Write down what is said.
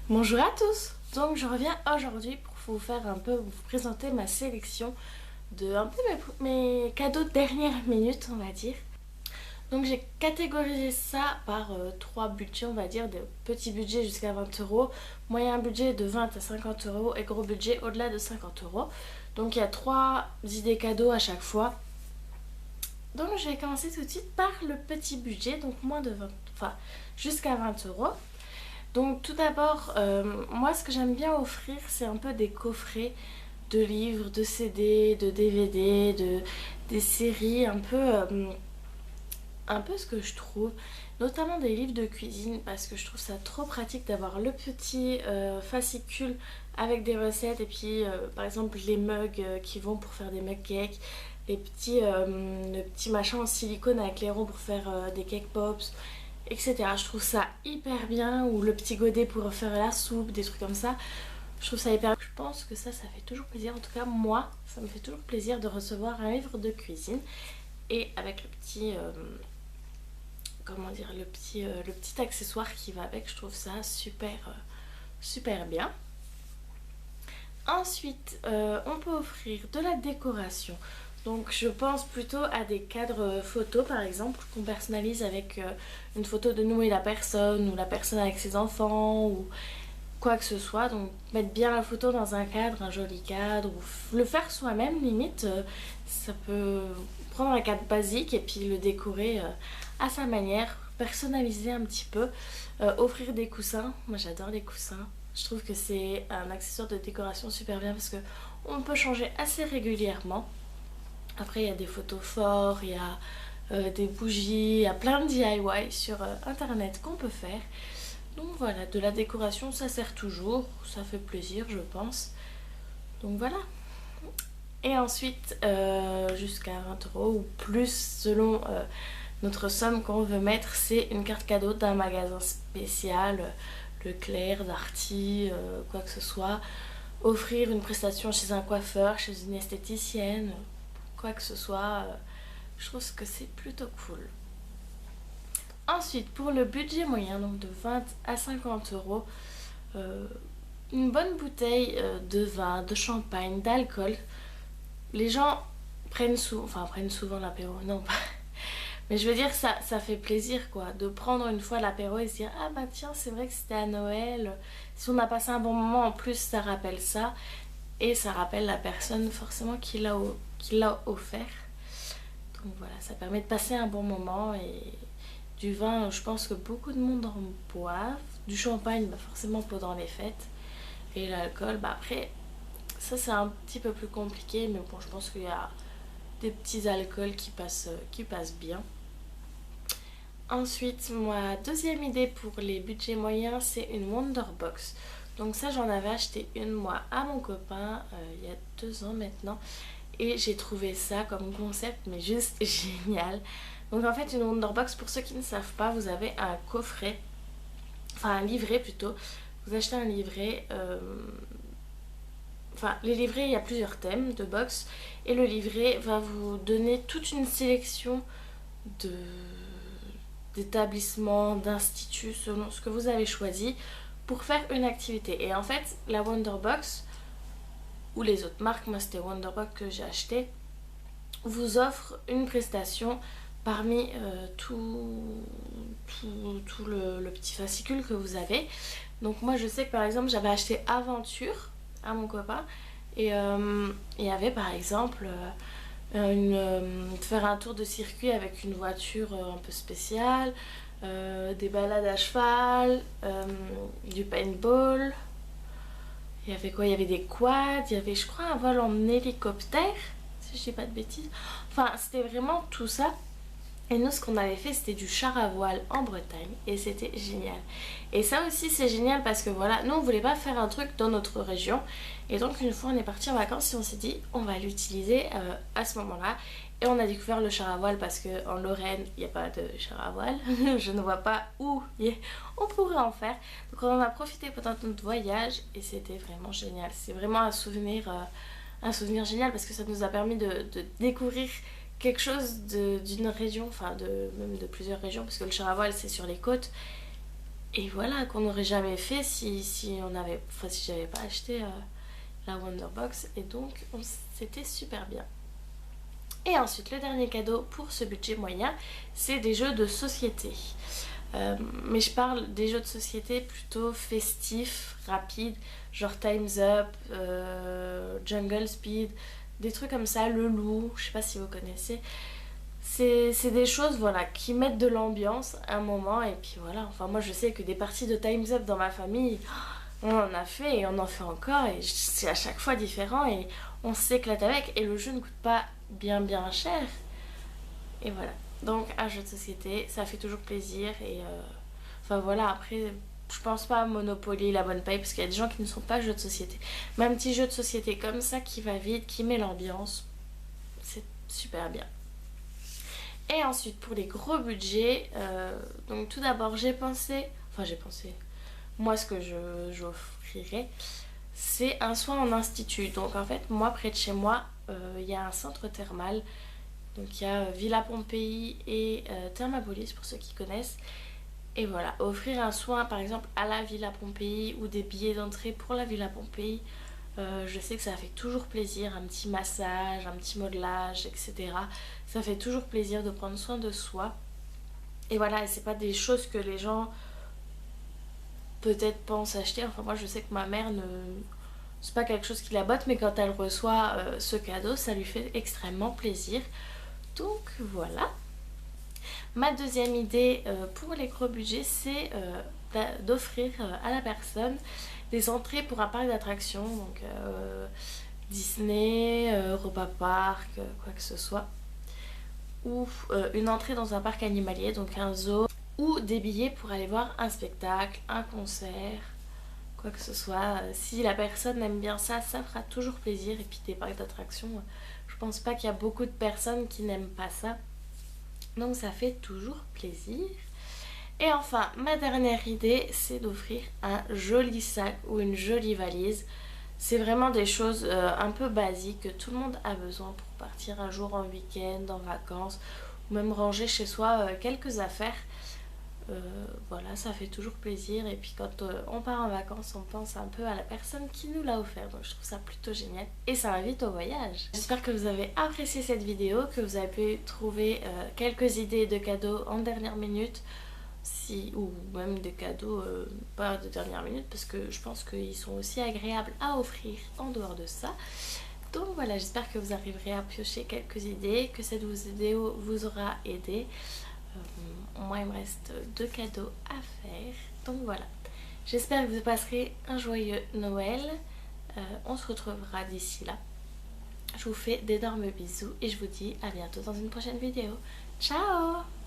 Bonjour à tous. Donc je reviens aujourd'hui pour vous faire vous présenter ma sélection de un peu mes cadeaux de dernière minute, on va dire. Donc j'ai catégorisé ça par trois budgets, on va dire, de petits budgets jusqu'à 20 euros, moyen budget de 20 à 50 euros et gros budget au-delà de 50 euros. Donc il y a trois idées cadeaux à chaque fois. Donc je vais commencer tout de suite par le petit budget, donc moins de 20, enfin jusqu'à 20 euros. Donc tout d'abord, moi ce que j'aime bien offrir, c'est un peu des coffrets de livres, de CD, de DVD, des séries, un peu ce que je trouve, notamment des livres de cuisine, parce que je trouve ça trop pratique d'avoir le petit fascicule avec des recettes, et puis par exemple les mugs qui vont pour faire des mug cakes, le petit machin en silicone avec les ronds pour faire des cake pops, etc. Je trouve ça hyper bien, ou le petit godet pour faire la soupe, des trucs comme ça. Je trouve ça hyper bien. Je pense que ça fait toujours plaisir. En tout cas, moi, ça me fait toujours plaisir de recevoir un livre de cuisine. Et avec le petit, comment dire, le petit accessoire qui va avec, je trouve ça super bien. Ensuite, on peut offrir de la décoration. Donc je pense plutôt à des cadres photos par exemple qu'on personnalise avec une photo de nous et la personne, ou la personne avec ses enfants, ou quoi que ce soit. Donc mettre bien la photo dans un cadre, un joli cadre, ou le faire soi-même limite. Ça peut prendre un cadre basique et puis le décorer à sa manière, personnaliser un petit peu. Offrir des coussins, moi j'adore les coussins. Je trouve que c'est un accessoire de décoration super bien parce que on peut changer assez régulièrement. Après il y a des photos forts, il y a des bougies, il y a plein de DIY sur internet qu'on peut faire. Donc voilà, de la décoration ça sert toujours, ça fait plaisir je pense. Donc voilà. Et ensuite jusqu'à 20 euros ou plus selon notre somme qu'on veut mettre, c'est une carte cadeau d'un magasin spécial, Leclerc, Darty, quoi que ce soit. Offrir une prestation chez un coiffeur, chez une esthéticienne, quoi que ce soit, je trouve que c'est plutôt cool. Ensuite, pour le budget moyen, donc de 20 à 50 euros, une bonne bouteille de vin, de champagne, d'alcool. Les gens prennent souvent l'apéro, non pas. Mais je veux dire, ça fait plaisir quoi, de prendre une fois l'apéro et se dire ah bah tiens, c'est vrai que c'était à Noël. Si on a passé un bon moment, en plus ça rappelle ça. Et ça rappelle la personne forcément qui l'a offert. Donc voilà, ça permet de passer un bon moment. Et du vin, je pense que beaucoup de monde en boivent. Du champagne, bah forcément pendant les fêtes. Et l'alcool, bah après, ça c'est un petit peu plus compliqué. Mais bon, je pense qu'il y a des petits alcools qui passent bien. Ensuite, ma deuxième idée pour les budgets moyens, c'est une Wonderbox. Donc ça, j'en avais acheté une moi à mon copain il y a 2 ans maintenant. Et j'ai trouvé ça comme concept mais juste génial. Donc en fait, une Wonderbox, pour ceux qui ne savent pas, vous avez un coffret, enfin un livret plutôt. Vous achetez un livret, enfin les livrets, il y a plusieurs thèmes de box. Et le livret va vous donner toute une sélection de d'établissements, d'instituts, selon ce que vous avez choisi, pour faire une activité. Et en fait, la Wonderbox, ou les autres marques, moi c'était Wonderbox que j'ai acheté, vous offre une prestation parmi tout le petit fascicule que vous avez. Donc moi je sais que par exemple j'avais acheté Aventure à mon copain, et il y avait par exemple faire un tour de circuit avec une voiture un peu spéciale, des balades à cheval, du paintball. Il y avait quoi? Il y avait des quads, il y avait je crois un vol en hélicoptère, si je dis pas de bêtises. Enfin c'était vraiment tout ça. Et nous ce qu'on avait fait c'était du char à voile en Bretagne et c'était génial. Et ça aussi c'est génial parce que voilà, nous on voulait pas faire un truc dans notre région. Et donc une fois on est parti en vacances et on s'est dit on va l'utiliser à ce moment là. Et on a découvert le char à voile parce qu'en Lorraine il n'y a pas de char à voile. Je ne vois pas où on pourrait en faire. Donc on en a profité pendant notre voyage et c'était vraiment génial. C'est vraiment un souvenir génial parce que ça nous a permis de découvrir quelque chose d'une région, enfin même de plusieurs régions, parce que le char à voile c'est sur les côtes. et voilà, qu'on n'aurait jamais fait si on avait, enfin si j'avais pas acheté la Wonderbox, et donc c'était super bien. Et ensuite le dernier cadeau pour ce budget moyen, c'est des jeux de société. Mais je parle des jeux de société plutôt festifs, rapides, genre Time's Up, Jungle Speed, des trucs comme ça, Le Loup, je sais pas si vous connaissez. C'est des choses, voilà, qui mettent de l'ambiance un moment, et puis voilà. Enfin, moi je sais que des parties de Time's Up dans ma famille, on en a fait et on en fait encore, et c'est à chaque fois différent, et on s'éclate avec, et le jeu ne coûte pas bien cher. Et voilà. Donc un jeu de société, ça fait toujours plaisir, et enfin voilà, après je pense pas à Monopoly, La Bonne Paye, parce qu'il y a des gens qui ne sont pas jeux de société. Mais un petit jeu de société comme ça qui va vite, qui met l'ambiance, c'est super bien. Et ensuite pour les gros budgets, donc tout d'abord j'ai pensé, moi ce que j'offrirais, c'est un soin en institut. Donc en fait moi près de chez moi, il y a un centre thermal. Donc il y a Villa Pompéi et Thermapolis pour ceux qui connaissent. Et voilà, offrir un soin par exemple à la Villa Pompéi ou des billets d'entrée pour la Villa Pompéi, je sais que ça fait toujours plaisir, un petit massage, un petit modelage, etc. Ça fait toujours plaisir de prendre soin de soi. Et voilà, et c'est pas des choses que les gens peut-être pensent acheter. Enfin moi je sais que ma mère ne... C'est pas quelque chose qui la botte, mais quand elle reçoit ce cadeau, ça lui fait extrêmement plaisir. Donc voilà. Ma deuxième idée pour les gros budgets, c'est d'offrir à la personne des entrées pour un parc d'attractions, donc Disney, Europa Park, quoi que ce soit, ou une entrée dans un parc animalier, donc un zoo, ou des billets pour aller voir un spectacle, un concert, quoi que ce soit. Si la personne aime bien ça, ça fera toujours plaisir. Et puis des parcs d'attractions, je pense pas qu'il y a beaucoup de personnes qui n'aiment pas ça. Donc ça fait toujours plaisir. Et enfin, ma dernière idée, c'est d'offrir un joli sac ou une jolie valise. C'est vraiment des choses un peu basiques que tout le monde a besoin pour partir un jour en week-end, en vacances, ou même ranger chez soi quelques affaires. Voilà, ça fait toujours plaisir, et puis quand on part en vacances, on pense un peu à la personne qui nous l'a offert, donc je trouve ça plutôt génial et ça invite au voyage. J'espère que vous avez apprécié cette vidéo, que vous avez pu trouver quelques idées de cadeaux en dernière minute, ou même des cadeaux pas de dernière minute, parce que je pense qu'ils sont aussi agréables à offrir en dehors de ça. Donc voilà, j'espère que vous arriverez à piocher quelques idées, que cette vidéo vous aura aidé. Moi il me reste 2 cadeaux à faire, donc voilà, j'espère que vous passerez un joyeux Noël. On se retrouvera d'ici là, je vous fais d'énormes bisous et je vous dis à bientôt dans une prochaine vidéo. Ciao!